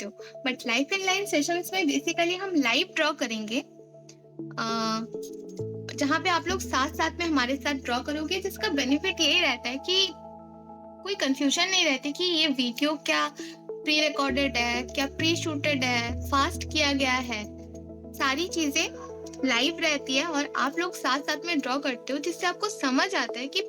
करते हो। But life in line sessions में बेसिकली हम लाइव ड्रॉ करेंगे, जहाँ पे आप लोग साथ साथ में हमारे साथ ड्रॉ करोगे, जिसका बेनिफिट यही रहता है कि कोई कंफ्यूजन नहीं रहती कि ये वीडियो क्या प्री रिकॉर्डेड है, क्या प्री शूटेड है, फास्ट किया गया है। सारी चीजें लाइव रहती है और आप लोग साथ साथ में ड्रॉ करते हो, जिससे आपको समझ आता है कि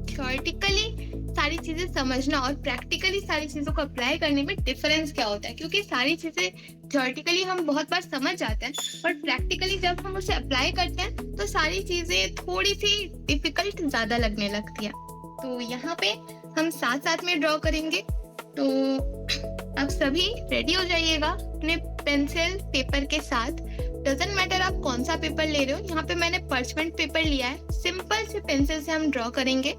थ्योरेटिकली सारी चीजें समझना और प्रैक्टिकली सारी चीजों को अप्लाई करने में डिफरेंस क्या होता है। क्योंकि सारी चीजें थ्योरेटिकली हम बहुत बार समझ जाते हैं, बट प्रैक्टिकली जब हम उसे अप्लाई करते हैं तो सारी चीजें थोड़ी सी डिफिकल्ट ज्यादा लगने लगती है। तो यहाँ पे हम साथ साथ में ड्रॉ करेंगे। तो आप सभी रेडी हो जाइएगा अपने पेंसिल पेपर के साथ। डजंट मैटर आप कौन सा पेपर ले रहे हो, यहाँ पे मैंने पर्चमेंट पेपर लिया है। सिंपल से पेंसिल से हम ड्रॉ करेंगे,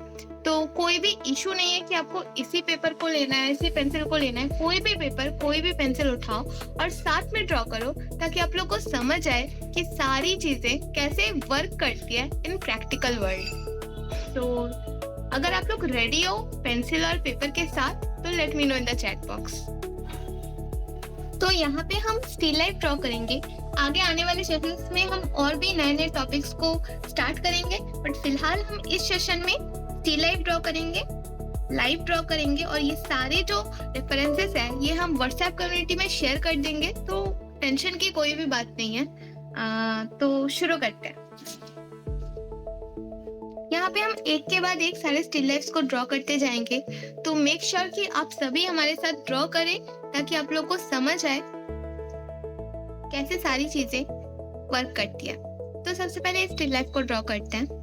तो कोई भी इशू नहीं है कि आपको इसी पेपर को लेना है, इसी पेंसिल को लेना है। कोई भी पेपर, कोई भी पेंसिल उठाओ और साथ में ड्रॉ करो, ताकि आप लोग को समझ आए कि सारी चीजें कैसे वर्क करती है इन प्रैक्टिकल वर्ल्ड। तो अगर आप लोग रेडी हो पेंसिल और पेपर के साथ, तो let me know in the chat box. तो यहाँ पे हम स्टिल लाइफ ड्रॉ करेंगे। आगे आने वाले सेशंस में हम और भी नए नए टॉपिक्स को स्टार्ट करेंगे, बट फिलहाल हम इस सेशन में स्टिल लाइफ ड्रॉ करेंगे, लाइव ड्रॉ करेंगे। और ये सारे जो रेफरेंसेस हैं ये हम व्हाट्सएप कम्युनिटी में शेयर कर देंगे, तो टेंशन की कोई भी बात नहीं है। तो शुरू करते हैं। यहाँ पे हम एक के बाद एक सारे स्टिल लाइफ्स को ड्रॉ करते जाएंगे। तो मेक श्योर कि आप सभी हमारे साथ ड्रॉ करें, ताकि आप लोग को समझ आए कैसे सारी चीजें वर्क करती है। तो सबसे पहले स्टिल लाइफ को ड्रॉ करते हैं।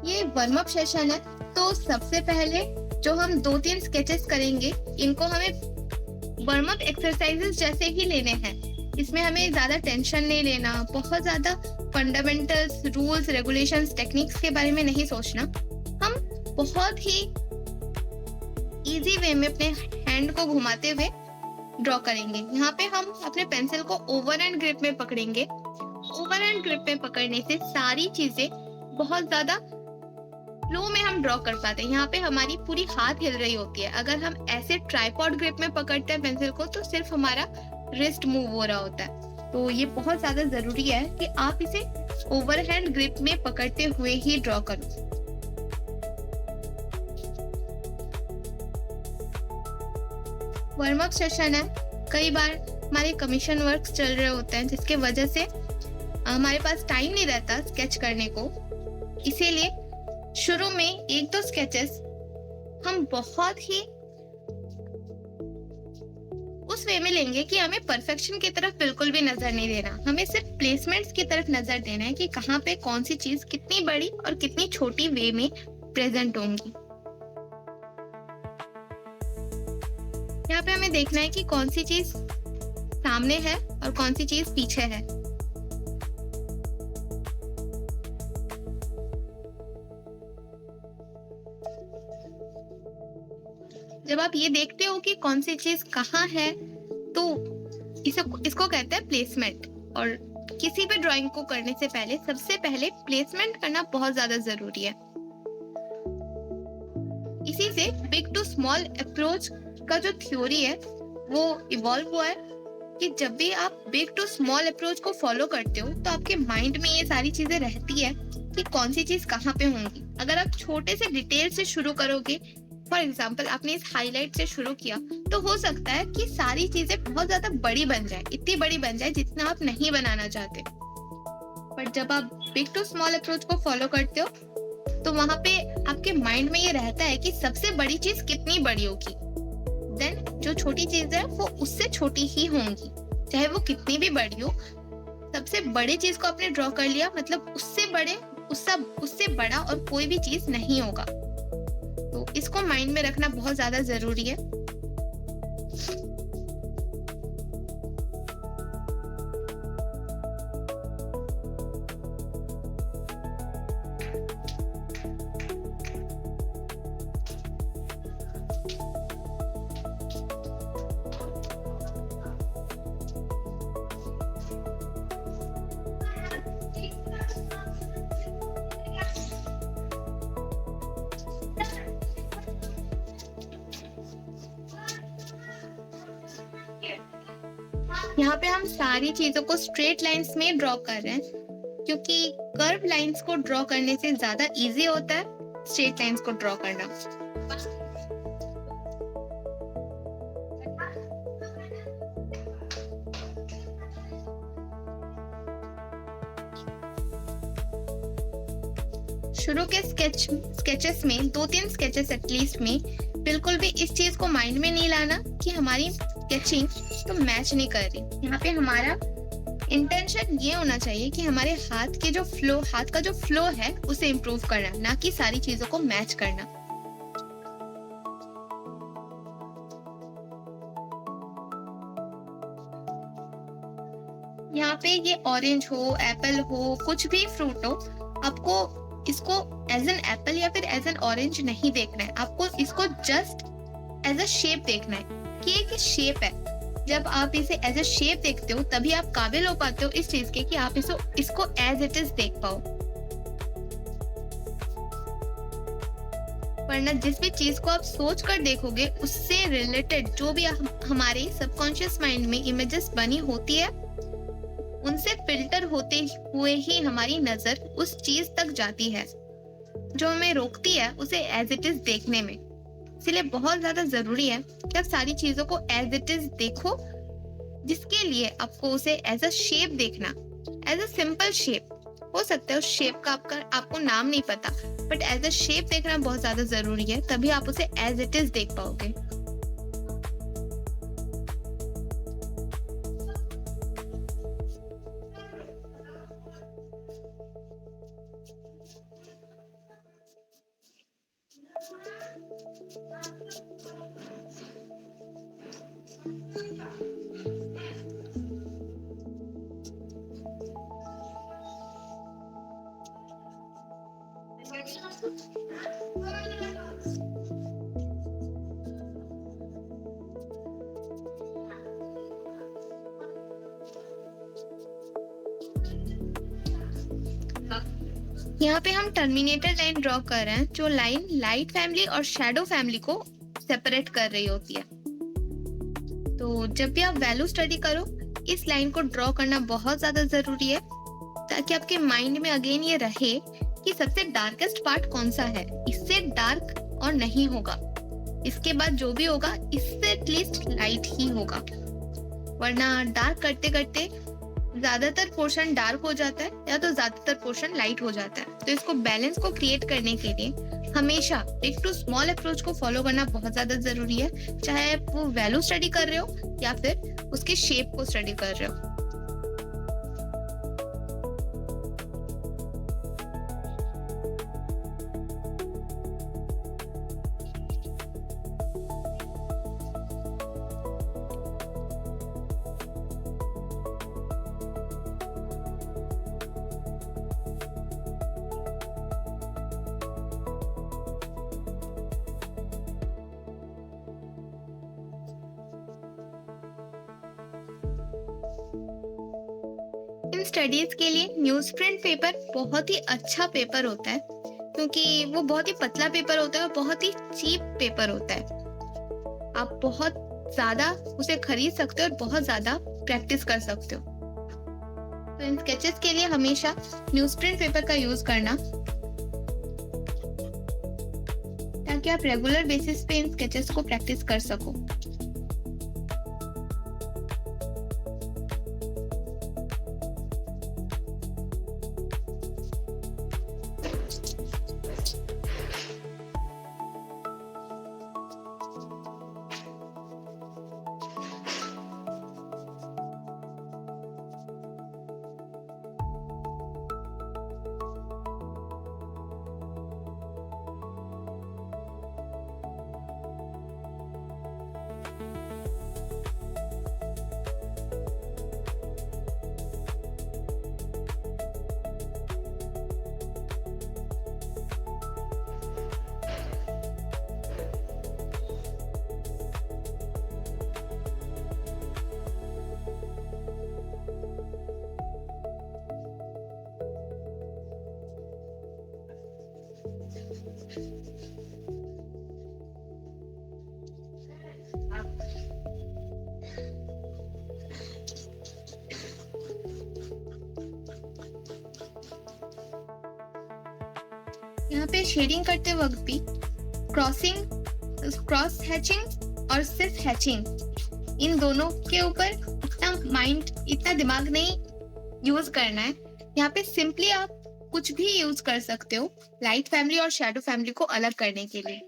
ये वार्म अप सेशन है, तो सबसे पहले जो हम 2-3 स्केचेस करेंगे, इनको हमें वार्म अप एक्सरसाइजेस जैसे ही लेने हैं। इसमें हमें ज्यादा टेंशन नहीं लेना, बहुत ज्यादा फंडामेंटल्स, रूल्स, रेगुलेशंस, टेक्निक्स के बारे में नहीं सोचना। हम बहुत ही इजी वे में अपने हैंड को घुमाते हुए ड्रॉ करेंगे। यहाँ पे हम अपने पेंसिल को ओवर एंड ग्रिप में पकड़ेंगे। ओवर एंड ग्रिप में पकड़ने से सारी चीजें बहुत ज्यादा फ्लो में हम ड्रॉ कर पाते हैं। यहाँ पे हमारी पूरी हाथ हिल रही होती है। अगर हम ऐसे ट्राइपॉड ग्रिप में पकड़ते हैं पेंसिल को, तो सिर्फ हमारा रिस्ट मूव हो रहा होता है। तो ये बहुत ज्यादा जरूरी है कि आप इसे ओवरहैंड ग्रिप में पकड़ते हुए ही ड्रॉ करो। वार्म अप सेशन है। कई बार हमारे कमीशन वर्क्स चल रहे होते हैं, जिसके वजह से हमारे पास टाइम नहीं रहता स्केच करने को। इसीलिए शुरू में 1-2 स्केचेस हम बहुत ही उस वे में लेंगे कि हमें परफेक्शन की तरफ बिल्कुल भी नजर नहीं देना। हमें सिर्फ प्लेसमेंट्स की तरफ नजर देना है कि कहाँ पे कौन सी चीज कितनी बड़ी और कितनी छोटी वे में प्रेजेंट होंगी। यहाँ पे हमें देखना है कि कौन सी चीज सामने है और कौन सी चीज पीछे है। जब आप ये देखते हो कि कौन सी चीज कहाँ है, तो इसको कहते हैं प्लेसमेंट। और किसी भी ड्राइंग को करने से पहले सबसे पहले प्लेसमेंट करना बहुत ज्यादा जरूरी है। इसी से बिग टू स्मॉल अप्रोच का जो थ्योरी है वो इवॉल्व हुआ है, कि जब भी आप बिग टू स्मॉल अप्रोच को फॉलो करते हो, तो आपके माइंड में ये सारी चीजें रहती है कि कौन सी चीज कहाँ पे होंगी। अगर आप छोटे से डिटेल से शुरू करोगे, फॉर एग्जाम्पल आपने इस हाईलाइट से शुरू किया, तो हो सकता है कि सारी चीजें बहुत ज्यादा बड़ी बन जाए, इतनी बड़ी बन जाए जितना आप नहीं बनाना चाहते। पर जब आप बिग टू स्मॉल अप्रोच को फॉलो करते हो, तो वहां पे आपके माइंड में ये रहता है कि सबसे बड़ी चीज कितनी बड़ी होगी, देन जो छोटी चीज है वो उससे छोटी ही होंगी, चाहे वो कितनी भी बड़ी हो। सबसे बड़ी चीज को आपने ड्रॉ कर लिया, मतलब उससे बड़ा और कोई भी चीज नहीं होगा। तो इसको माइंड में रखना बहुत ज्यादा जरूरी है। यहाँ पे हम सारी चीजों को स्ट्रेट लाइंस में ड्रॉ कर रहे हैं, क्योंकि कर्व लाइंस को ड्रॉ करने से ज्यादा इजी होता है स्ट्रेट लाइंस को ड्रॉ करना। शुरू के स्केचेस में 2-3 स्केचेस एटलीस्ट में बिल्कुल भी इस चीज को माइंड में नहीं लाना कि हमारी स्केचिंग तो मैच नहीं कर रही। यहाँ पे हमारा इंटेंशन ये होना चाहिए कि हमारे हाथ का जो फ्लो है उसे इम्प्रूव करना, ना कि सारी चीजों को मैच करना। यहाँ पे ये ऑरेंज हो, एप्पल हो, कुछ भी फ्रूट हो, आपको इसको एज एन एप्पल या फिर एज एन ऑरेंज नहीं देखना है, आपको इसको जस्ट एज अ शेप देखना है कि एक शेप है। जब आप इसे एज अ शेप देखते हो तभी आप काबिल हो पाते हो इस चीज के कि आप इसको एज इट इज देख पाओ। वरना जिस भी चीज को आप सोच कर देखोगे उससे रिलेटेड जो भी हमारे सबकॉन्शियस माइंड में इमेजेस बनी होती है, उनसे फिल्टर होते हुए ही हमारी नजर उस चीज तक जाती है जो हमें रोकती है उसे एज इट इज देखने में। इसलिए बहुत ज्यादा जरूरी है कि आप सारी चीजों को एज इट इज देखो, जिसके लिए आपको उसे एज अ शेप देखना, एज अ सिंपल शेप हो सकता है। उस शेप का आपको नाम नहीं पता, बट एज अ शेप देखना बहुत ज्यादा जरूरी है, तभी आप उसे एज इट इज देख पाओगे। यहाँ पे हम टर्मिनेटर लाइन ड्रॉ कर रहे हैं, जो लाइन लाइट फैमिली और शैडो फैमिली को सेपरेट कर रही होती है। तो जब भी आप वैल्यू स्टडी करो, इस लाइन को ड्रॉ करना बहुत ज्यादा जरूरी है, ताकि आपके माइंड में अगेन ये रहे कि सबसे डार्केस्ट पार्ट कौन सा है, इससे डार्क और नहीं होगा, इसके बाद जो भी होगा इससे एटलीस्ट लाइट ही होगा। वरना डार्क करते करते ज्यादातर पोर्शन डार्क हो जाता है या तो ज्यादातर पोर्शन लाइट हो जाता है। तो इसको बैलेंस को क्रिएट करने के लिए हमेशा बिग टू स्मॉल अप्रोच को फॉलो करना बहुत ज्यादा जरूरी है, चाहे आप वो वैल्यू स्टडी कर रहे हो या फिर उसके शेप को स्टडी कर रहे हो। इन स्टडीज के लिए न्यूज प्रिंट पेपर बहुत ही अच्छा पेपर होता है, क्योंकि वो बहुत ही पतला पेपर होता है और बहुत ही चीप पेपर होता है। आप बहुत ज्यादा उसे खरीद सकते हो और बहुत ज्यादा प्रैक्टिस कर सकते हो। तो इन स्केचेस के लिए हमेशा न्यूज प्रिंट पेपर का यूज करना, ताकि आप रेगुलर बेसिस पे इन स्केचेस को प्रैक्टिस कर सको। यहाँ पे शेडिंग करते वक्त भी क्रॉस हैचिंग और सिर्फ हैचिंग, इन दोनों के ऊपर इतना दिमाग नहीं यूज करना है। यहाँ पे सिंपली आप कुछ भी यूज कर सकते हो लाइट फैमिली और शैडो फैमिली को अलग करने के लिए।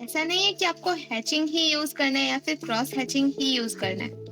ऐसा नहीं है कि आपको हैचिंग ही यूज करना है या फिर क्रॉस हैचिंग ही यूज करना है।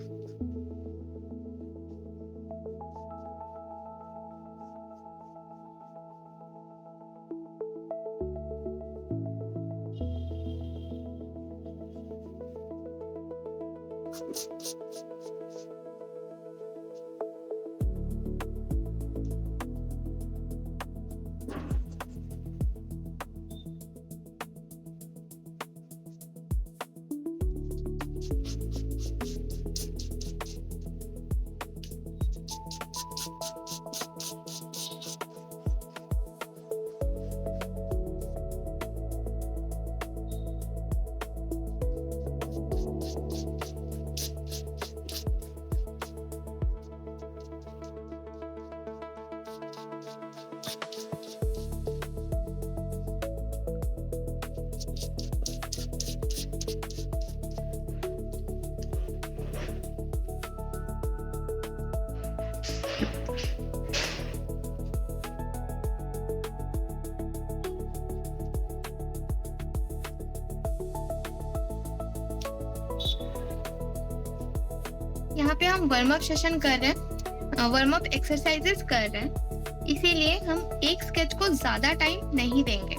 यहाँ पे हम वार्म अप सेशन कर रहे हैं, वार्म अप एक्सरसाइजेस कर रहे हैं, इसीलिए हम एक स्केच को ज्यादा टाइम नहीं देंगे।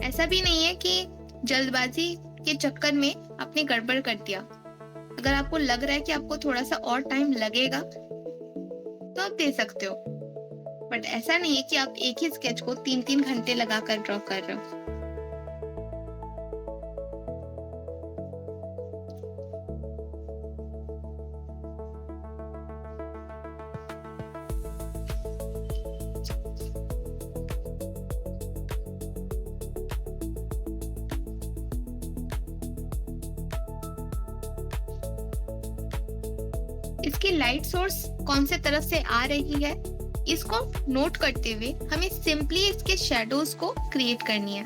ऐसा भी नहीं है कि जल्दबाजी के चक्कर में आपने गड़बड़ कर दिया। अगर आपको लग रहा है कि आपको थोड़ा सा और टाइम लगेगा तो आप दे सकते हो, बट ऐसा नहीं है कि आप एक ही स्केच को 3-3 घंटे लगाकर ड्रॉ कर रहे हो। इसकी लाइट सोर्स कौन से तरफ से आ रही है, इसको नोट करते हुए हमें सिंपली इसके शैडोज को क्रिएट करनी है।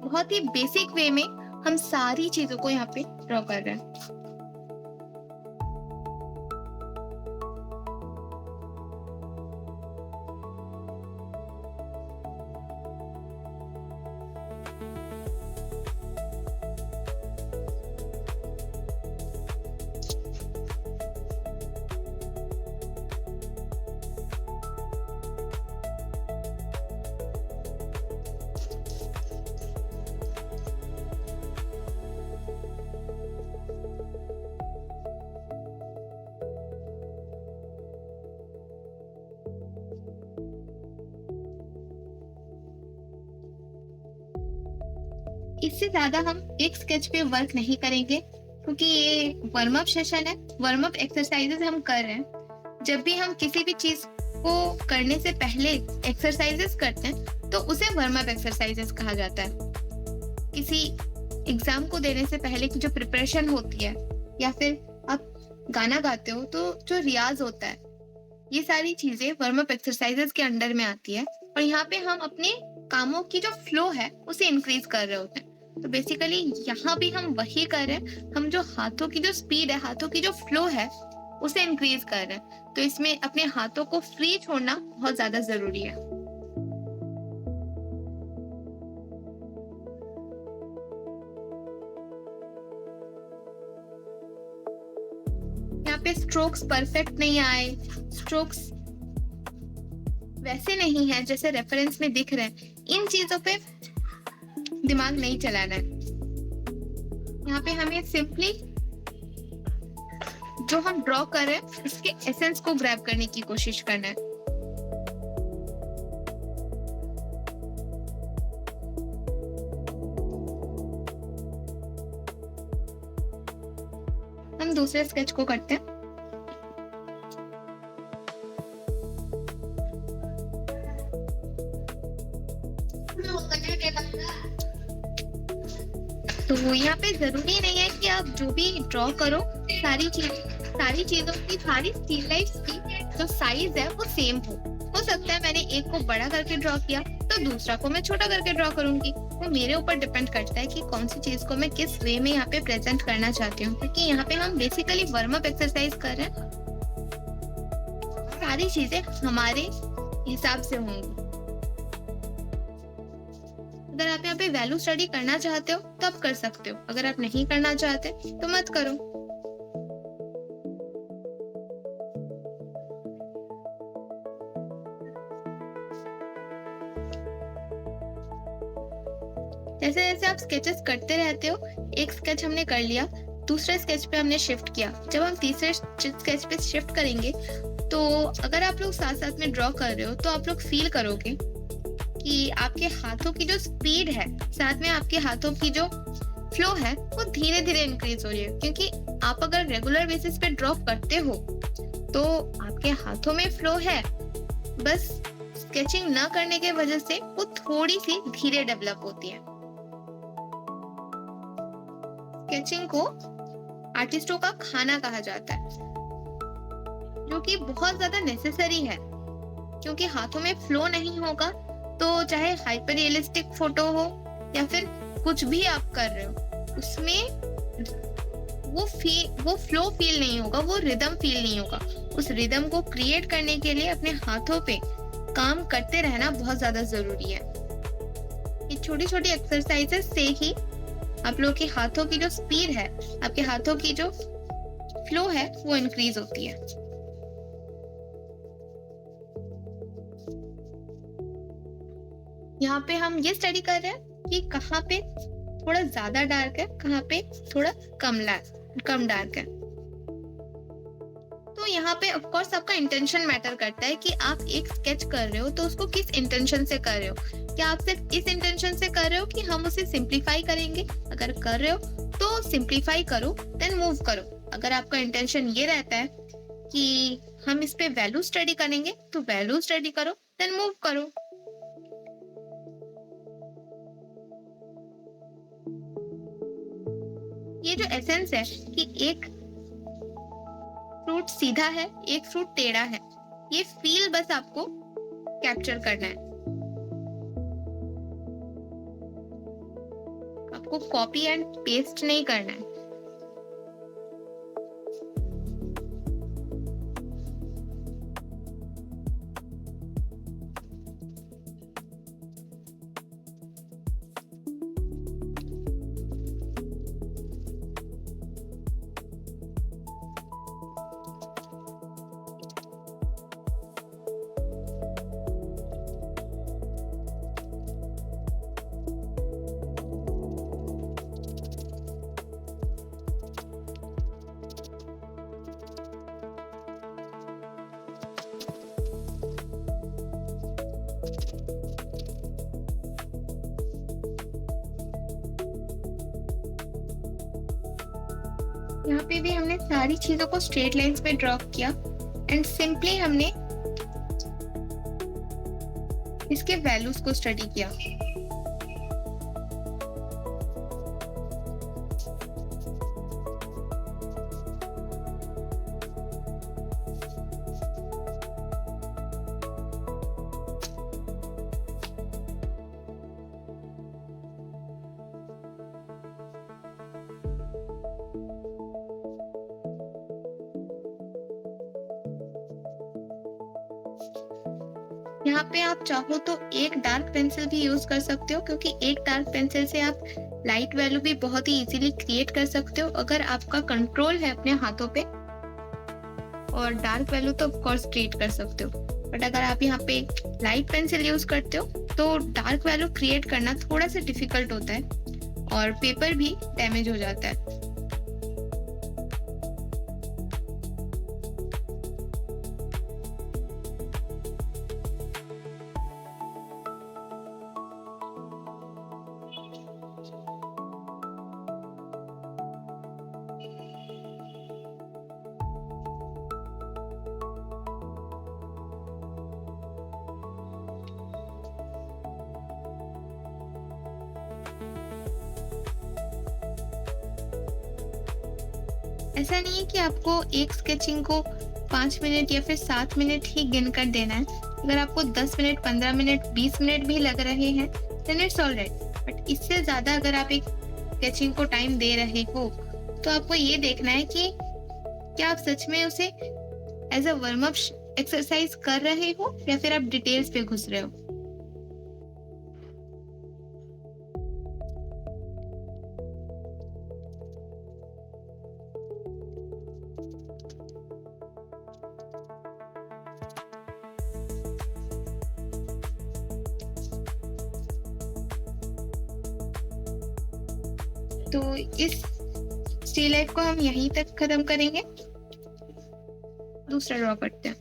बहुत ही बेसिक वे में हम सारी चीजों को यहाँ पे ड्रॉ कर रहे हैं। इससे ज्यादा हम एक स्केच पे वर्क नहीं करेंगे क्योंकि ये वार्म अप सेशन है, वार्म अप एक्सरसाइजेस हम कर रहे हैं। जब भी हम किसी भी चीज को करने से पहले एक्सरसाइजेस करते हैं तो उसे वार्म अप एक्सरसाइजेस कहा जाता है। किसी एग्जाम को देने से पहले की जो प्रिपरेशन होती है या फिर आप गाना गाते हो तो जो रियाज होता है, ये सारी चीजें वार्म अप एक्सरसाइजेस के अंडर में आती है। और यहाँ पे हम अपने कामों की जो फ्लो है उसे इंक्रीज कर रहे होते हैं। तो बेसिकली यहाँ भी हम वही कर रहे हैं, हम जो हाथों की जो स्पीड है, हाथों की जो फ्लो है उसे इंक्रीज कर रहे हैं। तो इसमें अपने हाथों को फ्री छोड़ना बहुत ज्यादा जरूरी है। यहाँ पे स्ट्रोक्स परफेक्ट नहीं आए, स्ट्रोक्स वैसे नहीं है जैसे रेफरेंस में दिख रहे हैं, इन चीजों पे दिमाग नहीं चलाना है। यहाँ पे हमें सिंपली जो हम ड्रॉ कर रहे हैं उसके एसेंस को ग्रैब करने की कोशिश करना है। हम दूसरे स्केच को करते हैं। तो यहाँ पे जरूरी नहीं है कि आप जो भी ड्रॉ करो सारी चीजों की, सारी स्टिल लाइफ्स की जो साइज है वो सेम हो सकता है मैंने एक को बड़ा करके ड्रॉ किया तो दूसरा को मैं छोटा करके ड्रॉ करूंगी। वो मेरे ऊपर डिपेंड करता है कि कौन सी चीज को मैं किस वे में यहाँ पे प्रेजेंट करना चाहती हूँ, क्योंकि यहाँ पे हम बेसिकली वार्म अप एक्सरसाइज कर रहे हैं। सारी चीजें हमारे हिसाब से होंगी। अगर आप यहाँ पे वैल्यू स्टडी करना चाहते हो तो आप कर सकते हो, अगर आप नहीं करना चाहते तो मत करो। जैसे जैसे आप स्केचेस करते रहते हो, एक स्केच हमने कर लिया, दूसरे स्केच पे हमने शिफ्ट किया, जब हम तीसरे स्केच पे शिफ्ट करेंगे तो अगर आप लोग साथ साथ में ड्रॉ कर रहे हो तो आप लोग फील करोगे कि आपके हाथों की जो स्पीड है, साथ में आपके हाथों की जो फ्लो है वो धीरे धीरे इंक्रीज हो रही है। क्योंकि आप अगर रेगुलर बेसिस पे ड्रॉ करते हो तो आपके हाथों में फ्लो है, बस स्केचिंग ना करने के वजह से वो थोड़ी सी धीरे डेवलप होती है। स्केचिंग को आर्टिस्टों का खाना कहा जाता है, जो कि बहुत ज्यादा नेसेसरी है, क्योंकि हाथों में फ्लो नहीं होगा तो चाहे हाइपर रियलिस्टिक फोटो हो या फिर कुछ भी आप कर रहे हो, उसमें वो फ्लो फील नहीं होगा, वो रिदम फील नहीं होगा। उस रिदम को क्रिएट करने के लिए अपने हाथों पे काम करते रहना बहुत ज्यादा जरूरी है। ये छोटी छोटी एक्सरसाइजेस से ही आप लोगों के हाथों की जो स्पीड है, आपके हाथों की जो फ्लो है वो इंक्रीज होती है। यहाँ पे हम ये स्टडी कर रहे हैं कि कहाँ पे थोड़ा ज्यादा डार्क है, कहाँ पे थोड़ा कम डार्क है। तो यहाँ पे ऑफ कोर्स आपका इंटेंशन मैटर करता है कि आप एक स्केच कर रहे हो तो उसको किस इंटेंशन से कर रहे हो। क्या आप सिर्फ इस इंटेंशन से कर रहे हो कि हम उसे सिंप्लीफाई करेंगे? अगर कर रहे हो तो सिंप्लीफाई करो, देन मूव करो। अगर आपका इंटेंशन ये रहता है कि हम इस पे वैल्यू स्टडी करेंगे तो वैल्यू स्टडी करो, देन मूव करो। ये जो एसेंस है कि एक फ्रूट सीधा है, एक फ्रूट टेढ़ा है, ये फील बस आपको कैप्चर करना है। आपको कॉपी एंड पेस्ट नहीं करना है। यहाँ पे भी हमने सारी चीजों को स्ट्रेट लाइंस पे ड्रॉ किया एंड सिंपली हमने इसके वैल्यूज को स्टडी किया। यहाँ पे आप चाहो तो एक डार्क पेंसिल भी यूज कर सकते हो, क्योंकि एक डार्क पेंसिल से आप लाइट वैल्यू भी बहुत ही इजीली क्रिएट कर सकते हो अगर आपका कंट्रोल है अपने हाथों पे। और डार्क वैल्यू तो ऑफ कोर्स क्रिएट कर सकते हो, बट अगर आप यहाँ पे लाइट पेंसिल यूज करते हो तो डार्क वैल्यू क्रिएट करना थोड़ा सा डिफिकल्ट होता है और पेपर भी डैमेज हो जाता है। ऐसा नहीं है कि आपको एक स्केचिंग को 5 मिनट या फिर 7 मिनट ही गिनकर देना है। अगर आपको 10 मिनट, 15 मिनट, 20 मिनट भी लग रहे हैं, देन इट्स ऑलराइट। बट इससे ज़्यादा अगर आप एक स्केचिंग को टाइम दे रहे हो, तो आपको ये देखना है कि क्या आप सच में उसे as a warm up exercise कर रहे हो या फिर आप डिटेल्स पे घुस रहे हो। तो इस स्टिल लाइफ को हम यहीं तक खत्म करेंगे। दूसरा ड्रॉ करते हैं।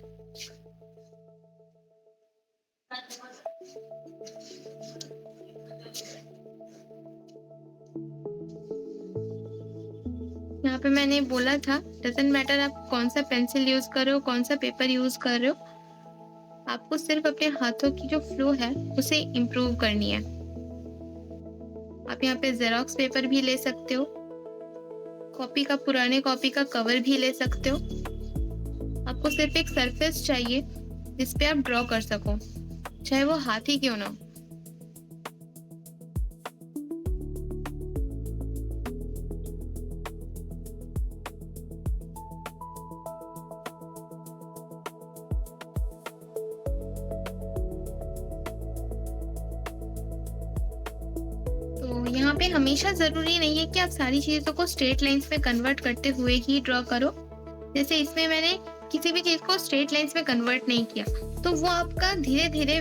यहाँ पे मैंने बोला था डजंट मैटर आप कौन सा पेंसिल यूज कर रहे हो, कौन सा पेपर यूज कर रहे हो, आपको सिर्फ अपने हाथों की जो फ्लो है उसे इम्प्रूव करनी है। आप यहाँ पे जेरोक्स पेपर भी ले सकते हो, पुराने कॉपी का कवर भी ले सकते हो। आपको सिर्फ एक सरफेस चाहिए जिस पे आप ड्रॉ कर सको, चाहे वो हाथ ही क्यों ना हो। तो यहाँ पे हमेशा जरूरी नहीं है कि आप सारी चीजों को स्ट्रेट लाइंस में कन्वर्ट करते हुए ही ड्रॉ करो। जैसे इसमें मैंने किसी भी चीज को स्ट्रेट लाइंस में कन्वर्ट नहीं किया, तो वो आपका धीरे धीरे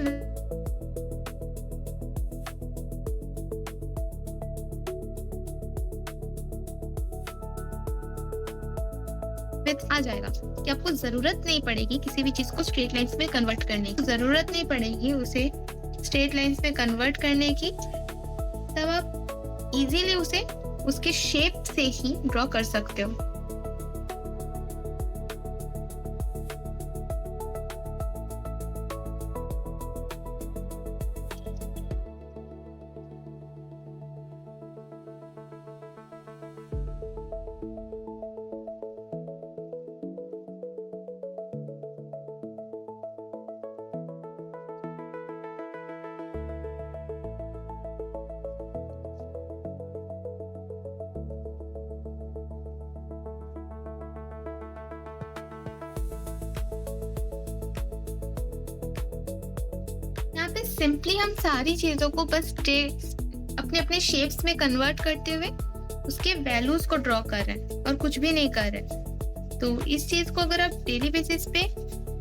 आ जाएगा कि आपको जरूरत नहीं पड़ेगी किसी भी चीज को स्ट्रेट लाइंस में कन्वर्ट करने की, जरूरत नहीं पड़ेगी उसे स्ट्रेट लाइंस में कन्वर्ट करने की। तब आप इजीली उसे उसके शेप से ही ड्रॉ कर सकते हो। यहाँ पे सिंपली हम सारी चीजों को बस अपने अपने शेप्स में कन्वर्ट करते हुए उसके वैल्यूज को ड्रॉ कर रहे हैं और कुछ भी नहीं कर रहे। तो इस चीज को अगर आप डेली बेसिस पे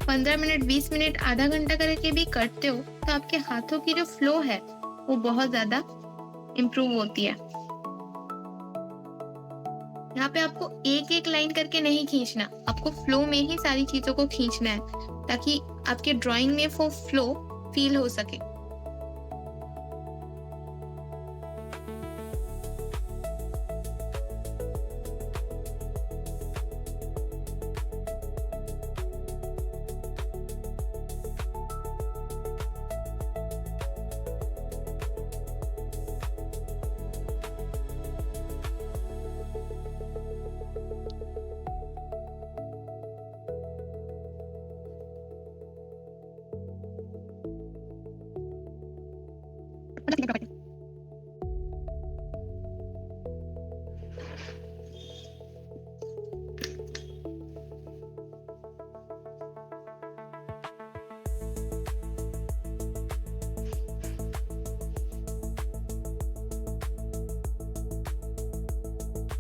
15 मिनट, 20 मिनट, आधा घंटा करके भी करते हो, तो आपके हाथों की जो फ्लो है वो बहुत ज्यादा इम्प्रूव होती है। यहाँ पे आपको एक एक लाइन करके नहीं खींचना, आपको फ्लो में ही सारी चीजों को खींचना है ताकि आपके ड्राइंग में वो फ्लो फील हो सके।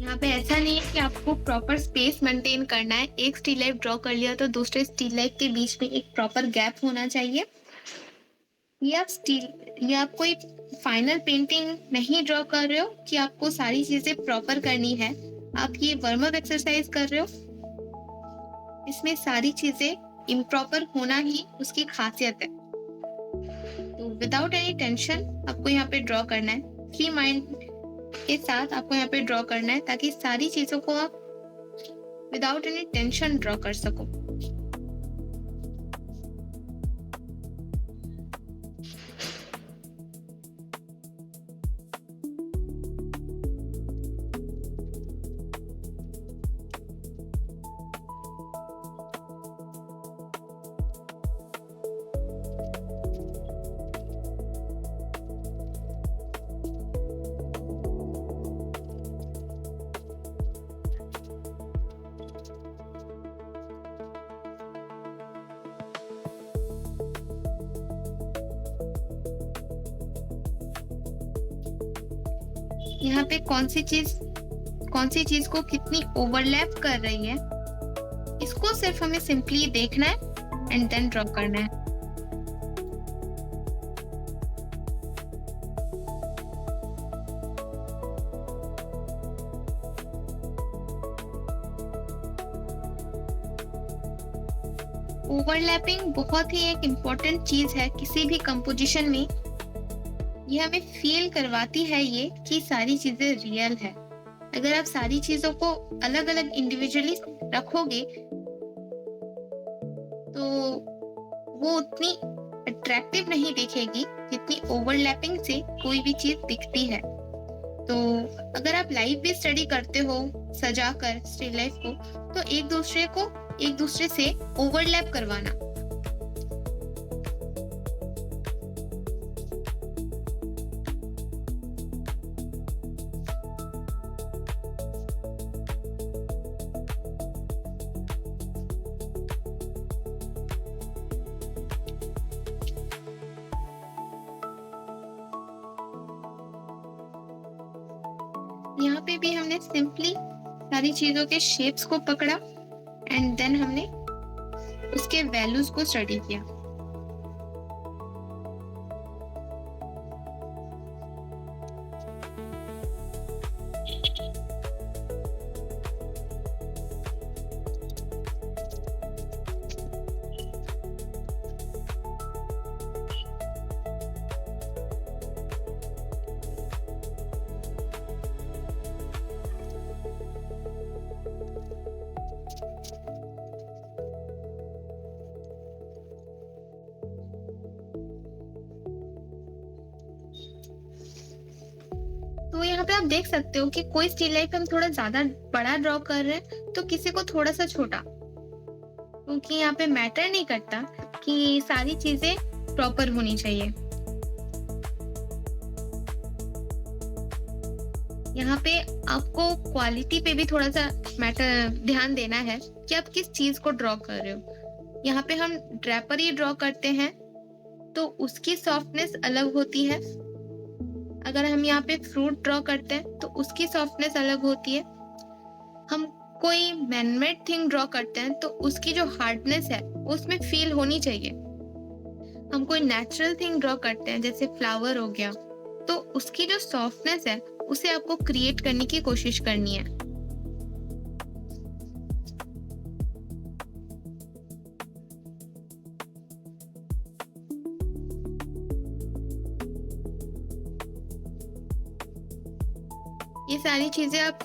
यहाँ पे ऐसा नहीं है कि आपको प्रॉपर स्पेस मेंटेन करना है। एक स्टिल लाइफ ड्रॉ कर लिया तो दूसरे स्टिल लाइफ के बीच में एक प्रॉपर गैप होना चाहिए। ये आप कोई फाइनल पेंटिंग नहीं ड्रॉ कर रहे हो कि आपको सारी चीजें प्रॉपर करनी है। आप ये वार्म अप एक्सरसाइज कर रहे हो, इसमें सारी चीजें इम्प्रॉपर होना ही उसकी खासियत है। तो विदाउट एनी टेंशन आपको यहाँ पे ड्रॉ करना है, फ्री माइंड के साथ आपको यहाँ पे ड्रॉ करना है ताकि सारी चीजों को आप विदाउट एनी टेंशन ड्रॉ कर सको। यहाँ पे कौन सी चीज को कितनी ओवरलैप कर रही है, इसको सिर्फ हमें सिंपली देखना है एंड देन ड्रॉ करना है। ओवरलैपिंग बहुत ही एक इम्पोर्टेंट चीज है किसी भी कंपोजिशन में। ये हमें फील करवाती है ये कि सारी चीजें रियल है। अगर आप सारी चीजों को अलग अलग इंडिविजुअली रखोगे तो वो उतनी अट्रैक्टिव नहीं दिखेगी जितनी ओवरलैपिंग से कोई भी चीज दिखती है। तो अगर आप लाइव भी स्टडी करते हो सजाकर स्टिल लाइफ को, तो एक दूसरे से ओवरलैप करवाना। यहाँ पे भी हमने सिंपली सारी चीजों के शेप्स को पकड़ा एंड देन हमने उसके वैल्यूज को स्टडी किया। तो यहाँ पे आप देख सकते हो कि कोई स्टिल लाइफ हम थोड़ा ज्यादा बड़ा ड्रॉ कर रहे हैं तो किसी को थोड़ा सा छोटा, क्योंकि यहाँ पे मैटर नहीं करता कि सारी चीजें प्रॉपर होनी चाहिए। यहाँ पे आपको क्वालिटी पे भी थोड़ा सा ध्यान देना है कि आप किस चीज को ड्रॉ कर रहे हो। यहाँ पे हम ड्रेपरी ड्रॉ करते हैं तो उसकी सॉफ्टनेस अलग होती है। अगर हम यहाँ पे फ्रूट ड्रॉ करते हैं तो उसकी सॉफ्टनेस अलग होती है। हम कोई मैनमेड थिंग ड्रॉ करते हैं तो उसकी जो हार्डनेस है उसमें फील होनी चाहिए। हम कोई नेचुरल थिंग ड्रॉ करते हैं जैसे फ्लावर हो गया, तो उसकी जो सॉफ्टनेस है उसे आपको क्रिएट करने की कोशिश करनी है। ये सारी चीजें आप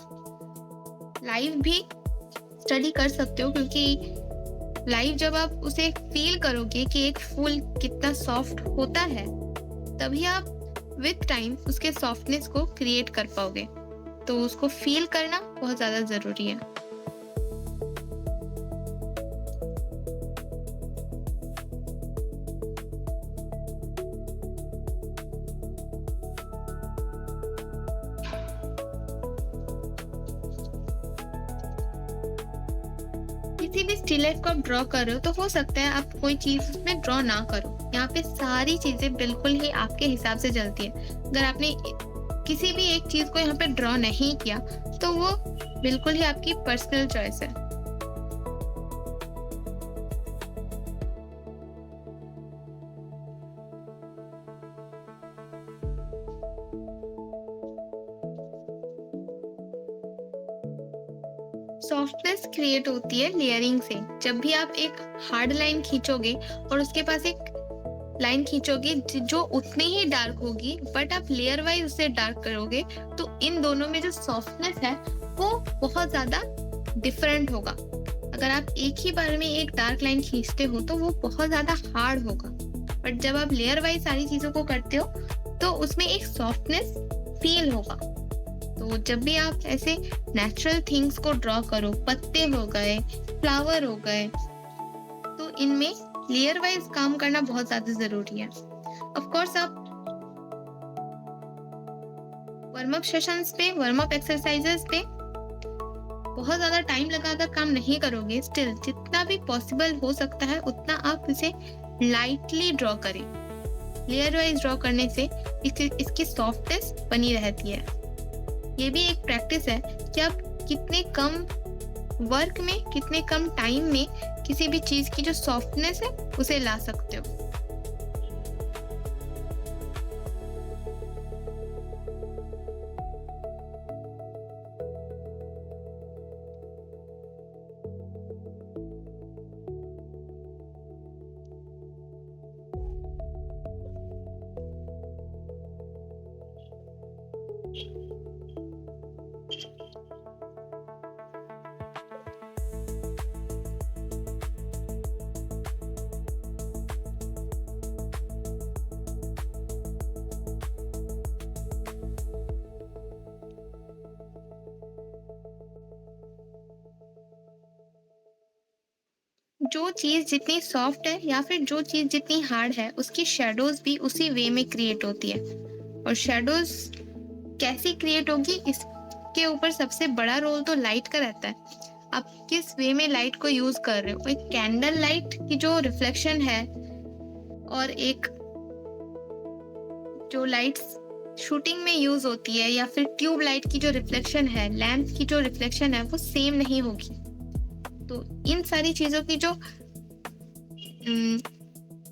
लाइव भी स्टडी कर सकते हो, क्योंकि लाइव जब आप उसे फील करोगे कि एक फूल कितना सॉफ्ट होता है, तभी आप विद टाइम उसके सॉफ्टनेस को क्रिएट कर पाओगे। तो उसको फील करना बहुत ज्यादा जरूरी है। किसी भी स्टिल लाइफ को आप ड्रॉ कर रहे हो तो हो सकता है आप कोई चीज उसमें ड्रॉ ना करो। यहाँ पे सारी चीजें बिल्कुल ही आपके हिसाब से चलती है। अगर आपने किसी भी एक चीज को यहाँ पे ड्रॉ नहीं किया तो वो बिल्कुल ही आपकी पर्सनल चॉइस है। सॉफ्टनेस क्रिएट होती है लेयरिंग से। जब भी आप एक हार्ड लाइन खींचोगे और उसके पास एक लाइन खींचोगे जो उतनी ही डार्क होगी, बट आप लेयर वाइज उसे डार्क करोगे तो इन दोनों में जो सॉफ्टनेस है वो बहुत ज्यादा डिफरेंट होगा। अगर आप एक ही बार में एक डार्क लाइन खींचते हो तो वो बहुत ज्यादा हार्ड होगा, बट जब आप लेयर वाइज सारी चीजों को करते हो तो उसमें एक सॉफ्टनेस फील होगा। तो जब भी आप ऐसे नेचुरल थिंग्स को ड्रॉ करो, पत्ते हो गए, फ्लावर हो गए, तो इनमें लेयर वाइज काम करना बहुत ज्यादा जरूरी है। ऑफ कोर्स आप वार्म अप सेशंस पे, वार्म अप एक्सरसाइजेस पे बहुत ज्यादा टाइम लगाकर काम नहीं करोगे, स्टिल जितना भी पॉसिबल हो सकता है उतना आप इसे लाइटली ड्रॉ करें। लेयर वाइज ड्रॉ करने से इसकी सॉफ्टनेस बनी रहती है। ये भी एक प्रैक्टिस है कि आप कितने कम वर्क में, कितने कम टाइम में किसी भी चीज़ की जो सॉफ्टनेस है, उसे ला सकते हो। जो चीज़ जितनी सॉफ्ट है या फिर जो चीज़ जितनी हार्ड है, उसकी शैडोज़ भी उसी वे में क्रिएट होती है। और शैडोज़ कैसी क्रिएट होगी, इसके ऊपर सबसे बड़ा रोल तो लाइट का रहता है। आप किस वे में लाइट को यूज़ कर रहे हो। एक कैंडल लाइट की जो रिफ्लेक्शन है और एक जो लाइट्स शूटिंग में यूज़ होती है, या फिर ट्यूब लाइट की जो रिफ्लेक्शन है, लैंप की जो रिफ्लेक्शन है, वो सेम नहीं होगी। तो इन सारी चीज़ों की जो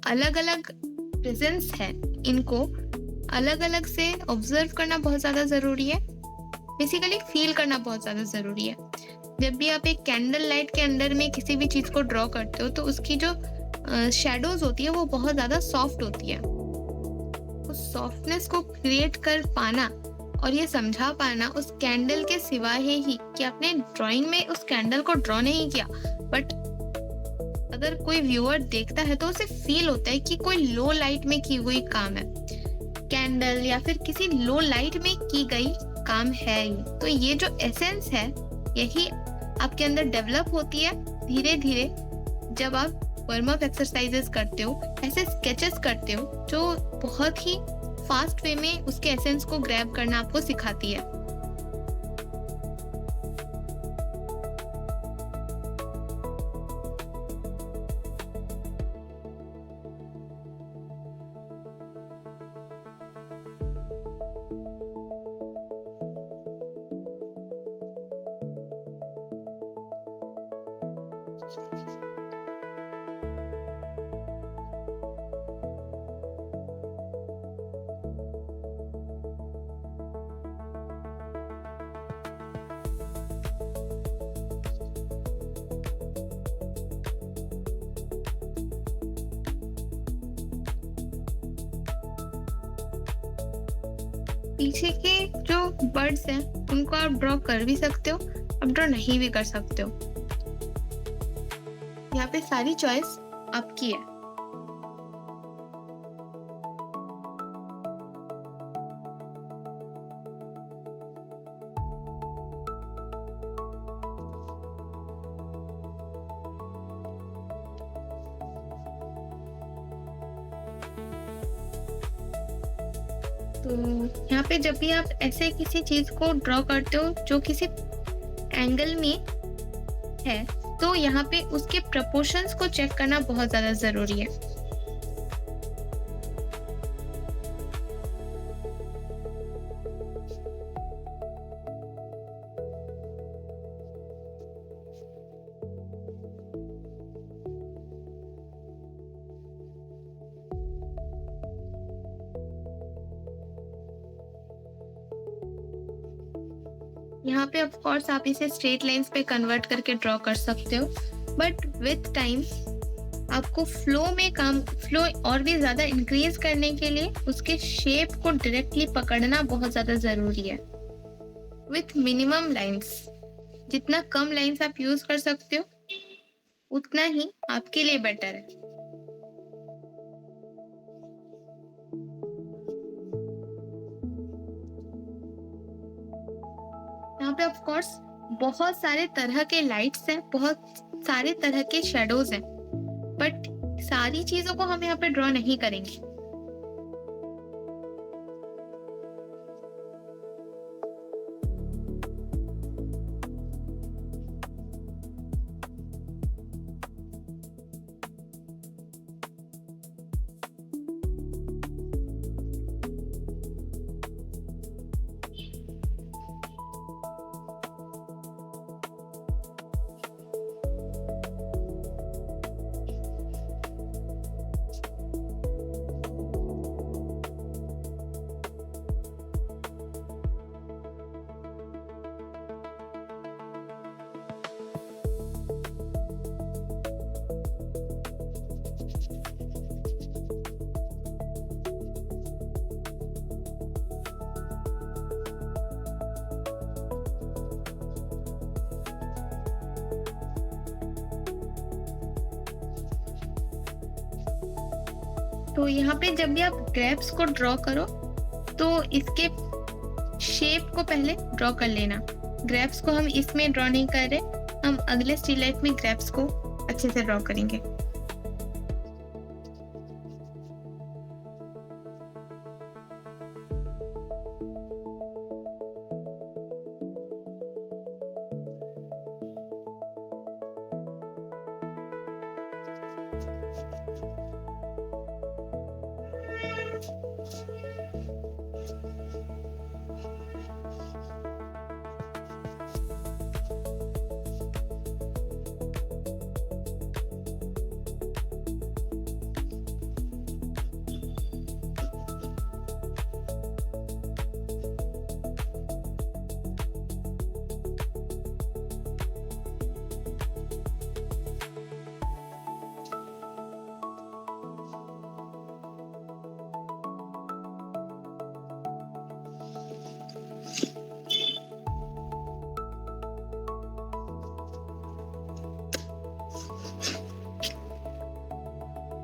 अलग-अलग प्रेजेंस है, इनको अलग-अलग से ऑब्जर्व करना बहुत ज़्यादा ज़रूरी है। बेसिकली फील करना बहुत ज़्यादा ज़रूरी है। जब भी आप एक कैंडल लाइट के अंडर में किसी भी चीज़ को ड्रॉ करते हो, तो उसकी जो शैडोज़ होती है, वो बहुत ज़्यादा सॉफ्ट होती है। उस सॉफ्टनेस को क्रिएट कर पाना और ये समझा पाना उस कैंडल के सिवा है ही कि आपने ड्राइंग में उस कैंडल को ड्रॉ नहीं किया, बट अगर कोई व्यूअर देखता है तो उसे फील होता है कि कोई लो लाइट में की हुई काम है, कैंडल या फिर किसी लो लाइट में की गई काम है ये। तो ये जो एसेंस है, यही आपके अंदर डेवलप होती है धीरे धीरे जब आप वार्म अप एक्सरसाइजेस करते हो, ऐसे स्केचेस करते हो जो बहुत ही फास्ट वे में उसके एसेंस को ग्रैब करना आपको सिखाती है। पीछे के जो बर्ड्स हैं, उनको आप ड्रॉ कर भी सकते हो, आप ड्रॉ नहीं भी कर सकते हो। यहाँ पे सारी चॉइस आपकी है। तो यहाँ पे जब भी आप ऐसे किसी चीज को ड्रॉ करते हो जो किसी एंगल में है, तो यहाँ पे उसके प्रपोर्शंस को चेक करना बहुत ज्यादा जरूरी है। यहाँ पे ऑफ कोर्स आप इसे स्ट्रेट लाइंस पे कन्वर्ट करके ड्रॉ कर सकते हो, बट विथ टाइम आपको फ्लो और भी ज्यादा इंक्रीज करने के लिए उसके शेप को डायरेक्टली पकड़ना बहुत ज्यादा जरूरी है। विथ मिनिमम लाइंस, जितना कम लाइंस आप यूज कर सकते हो उतना ही आपके लिए बेटर है। यहाँ पे ऑफ कोर्स बहुत सारे तरह के लाइट्स हैं, बहुत सारे तरह के शेडोज हैं, बट सारी चीजों को हम यहाँ पे ड्रॉ नहीं करेंगे। तो यहाँ पे जब भी आप ग्रेप्स को ड्रॉ करो तो इसके शेप को पहले ड्रॉ कर लेना। ग्रेप्स को हम इसमें ड्रॉ नहीं कर रहे, हम अगले स्टिल लाइफ में ग्रेप्स को अच्छे से ड्रॉ करेंगे।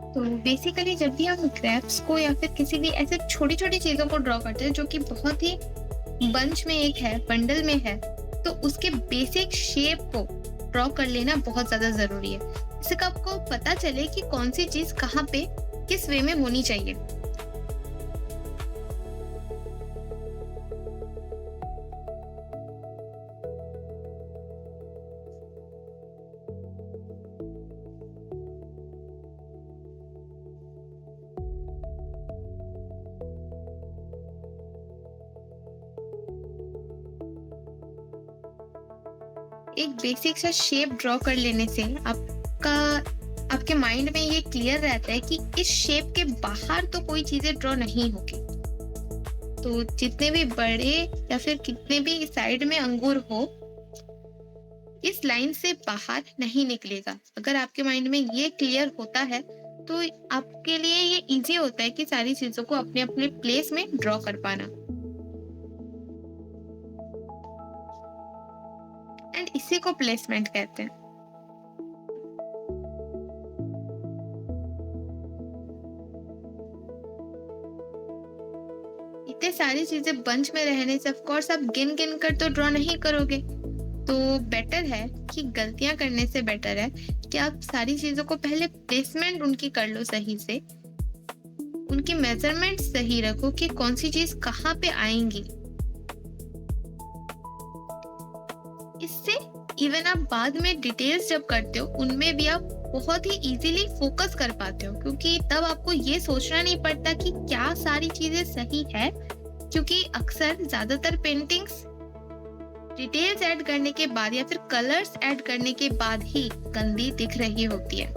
तो बेसिकली जब भी हम ग्रेप्स को या फिर किसी भी ऐसे छोटी छोटी चीजों को ड्रॉ करते हैं जो कि बहुत ही बंच में एक है, बंडल में है, तो उसके बेसिक शेप को ड्रॉ कर लेना बहुत ज्यादा जरूरी है। इससे आपको पता चले कि कौन सी चीज कहाँ पे किस वे में होनी चाहिए। एक बेसिक सा शेप ड्रॉ कर लेने से आपके माइंड में ये क्लियर रहता है कि इस शेप के बाहर तो कोई चीजें ड्रॉ नहीं होगी। तो जितने भी बड़े या फिर कितने भी साइड में अंगूर हो, इस लाइन से बाहर नहीं निकलेगा। अगर आपके माइंड में ये क्लियर होता है तो आपके लिए ये इजी होता है कि सारी चीजों को अपने अपने प्लेस में ड्रॉ कर पाना। एंड इसी को प्लेसमेंट कहते हैं। इतने सारी चीजें बंच में रहने से ऑफ कोर्स आप गिन गिन कर तो ड्रॉ नहीं करोगे। तो बेटर है कि गलतियां करने से बेटर है कि आप सारी चीजों को पहले प्लेसमेंट उनकी कर लो सही से, उनकी मेजरमेंट सही रखो कि कौन सी चीज कहाँ पे आएंगी। इससे इवन आप बाद में डिटेल्स जब करते हो उनमें भी आप बहुत ही इजीली फोकस कर पाते हो, क्योंकि तब आपको ये सोचना नहीं पड़ता कि क्या सारी चीजें सही है। क्योंकि अक्सर ज्यादातर पेंटिंग्स डिटेल्स ऐड करने के बाद या फिर कलर्स ऐड करने के बाद ही गंदी दिख रही होती है।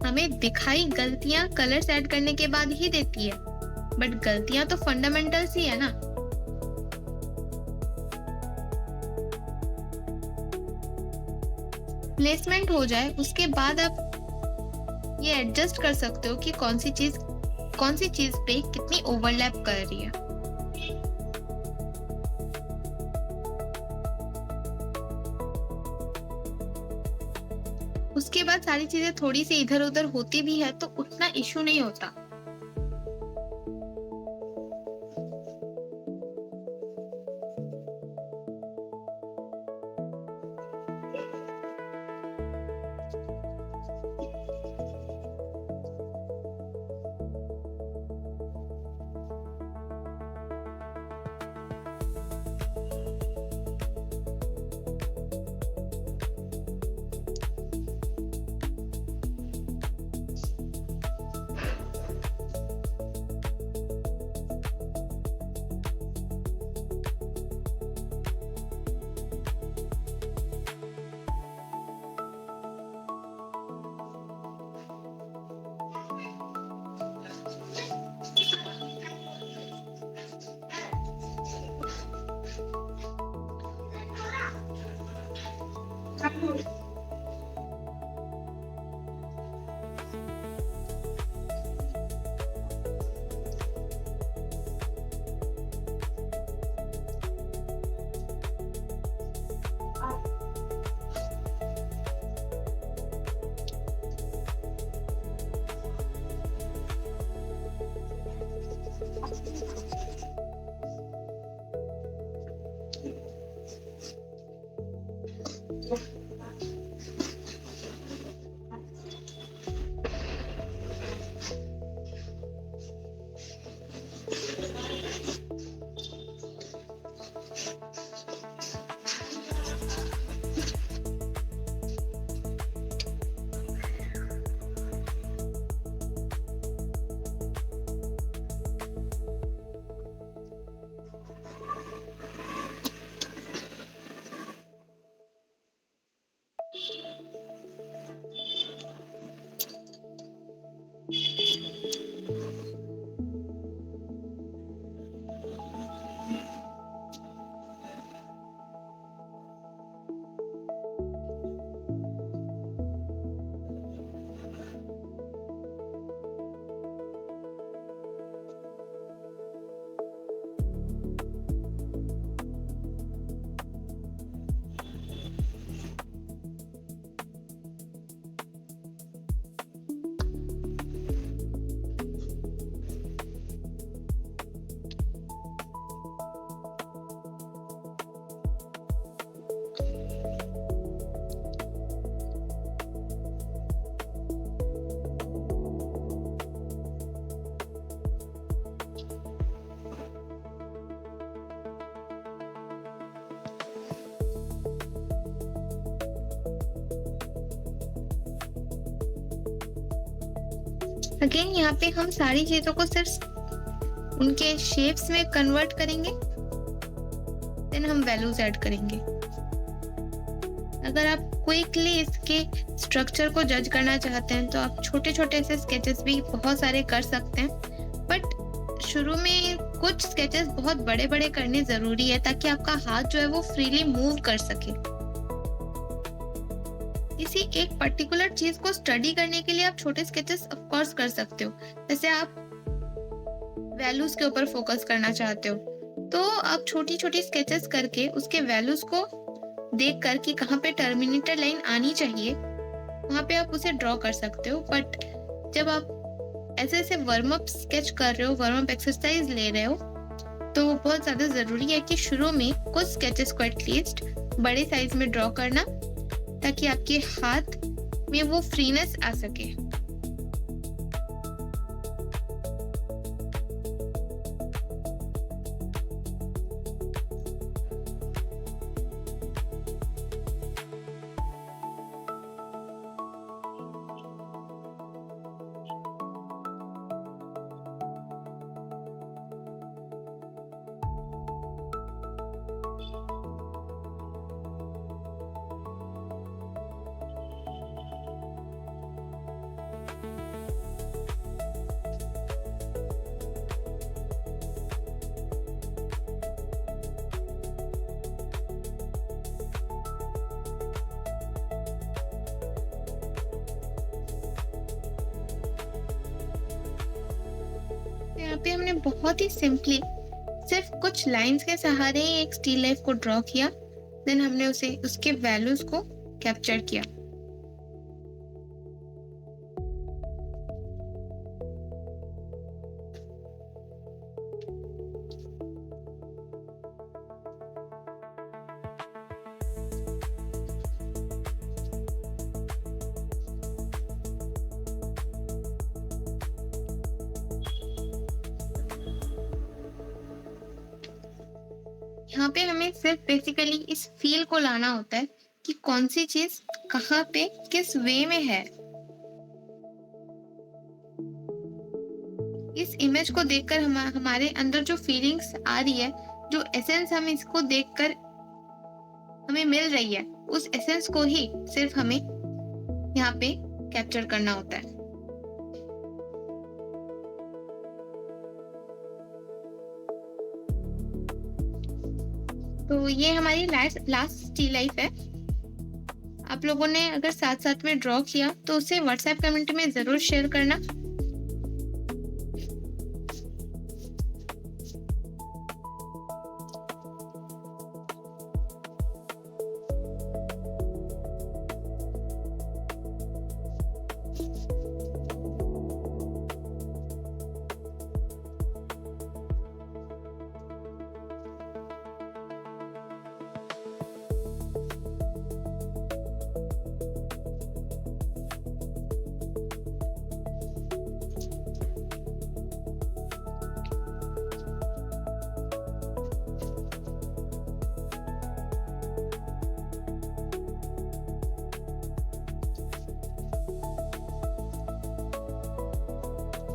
हमें दिखाई गलतियां कलर्स ऐड करने के बाद ही देती है, बट गलतियां तो फंडामेंटल्स ही है ना। प्लेसमेंट हो जाए उसके बाद आप ये एडजस्ट कर सकते हो कि कौन सी चीज पे कितनी ओवरलैप कर रही है। उसके बाद सारी चीजें थोड़ी सी इधर उधर होती भी है तो उतना इशू नहीं होता। अगेन यहाँ पे हम सारी चीजों को सिर्फ उनके शेप्स में कन्वर्ट करेंगे, देन हम वैल्यूज ऐड करेंगे। अगर आप क्विकली इसके स्ट्रक्चर को जज करना चाहते हैं तो आप छोटे छोटे से स्केचेस भी बहुत सारे कर सकते हैं, बट शुरू में कुछ स्केचेस बहुत बड़े बड़े करने जरूरी है ताकि आपका हाथ जो है वो फ्रीली मूव कर सके। किसी एक पर्टिकुलर चीज को स्टडी करने के लिए आप छोटे स्केचेस ऑफ कोर्स कर सकते हो। जैसे आप वैल्यूज के ऊपर फोकस करना चाहते हो तो आप छोटी छोटी स्केचेस करके उसके वैल्यूज को देख कर कि कहाँ पे टर्मिनेटर लाइन आनी चाहिए वहां पे आप उसे ड्रॉ कर सकते हो। बट जब आप ऐसे ऐसे वार्म अप स्केच कर रहे हो, वार्म अप एक्सरसाइज ले रहे हो, तो बहुत ज्यादा जरूरी है कि शुरू में कुछ स्केचेस को एटलीस्ट बड़े साइज में ड्रॉ करना ताकि आपके हाथ में वो फ्रीनेस आ सके। यहाँ पे हमने बहुत ही सिंपली सिर्फ कुछ लाइंस के सहारे एक स्टिल लाइफ को ड्रॉ किया, देन हमने उसे उसके वैल्यूज को कैप्चर किया। यहाँ पे हमें सिर्फ बेसिकली इस फील को लाना होता है कि कौन सी चीज कहाँ पे किस वे में है। इस इमेज को देखकर हमारे अंदर जो फीलिंग्स आ रही है, जो एसेंस हम इसको देखकर हमें मिल रही है, उस एसेंस को ही सिर्फ हमें यहाँ पे कैप्चर करना होता है। तो ये हमारी लास्ट स्टिल लाइफ है। आप लोगों ने अगर साथ साथ में ड्रॉ किया तो उसे व्हाट्सएप कमेंट में जरूर शेयर करना।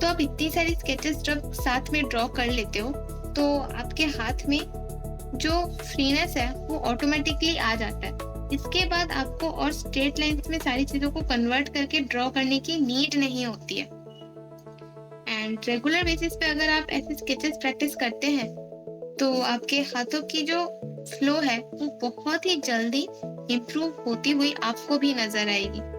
तो आप इतनी सारी स्केचेस जब साथ में ड्रॉ कर लेते हो, तो आपके हाथ में जो फ्रीनेस है वो ऑटोमेटिकली आ जाता है। इसके बाद आपको और स्ट्रेट लाइन्स में सारी चीज़ों को कन्वर्ट करके ड्रॉ करने की नीड नहीं होती है। एंड रेगुलर बेसिस पे अगर आप ऐसे स्केचेस प्रैक्टिस करते हैं, तो आपके हाथों की जो फ्लो है वो बहुत ही जल्दी इम्प्रूव होती हुई आपको भी नजर आएगी।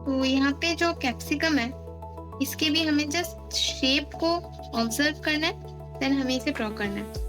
तो यहाँ पे जो कैप्सिकम है, इसके भी हमें जस्ट शेप को ऑब्जर्व करना है, देन हमें इसे ड्रॉ करना है।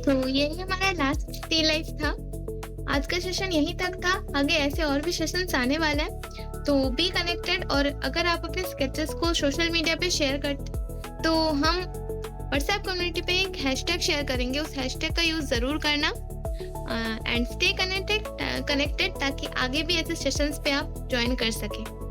तो यही हमारा लास्ट स्टिल लाइफ था। आज का सेशन यहीं तक था। आगे ऐसे और भी सेशंस आने वाले हैं, तो बी कनेक्टेड। और अगर आप अपने स्केचेस को सोशल मीडिया पे शेयर करते, तो हम व्हाट्सएप कम्युनिटी पे एक हैशटैग शेयर करेंगे, उस हैशटैग का यूज जरूर करना। एंड स्टे कनेक्टेड ताकि आगे भी ऐसे सेशंस पे आप ज्वाइन कर सकें।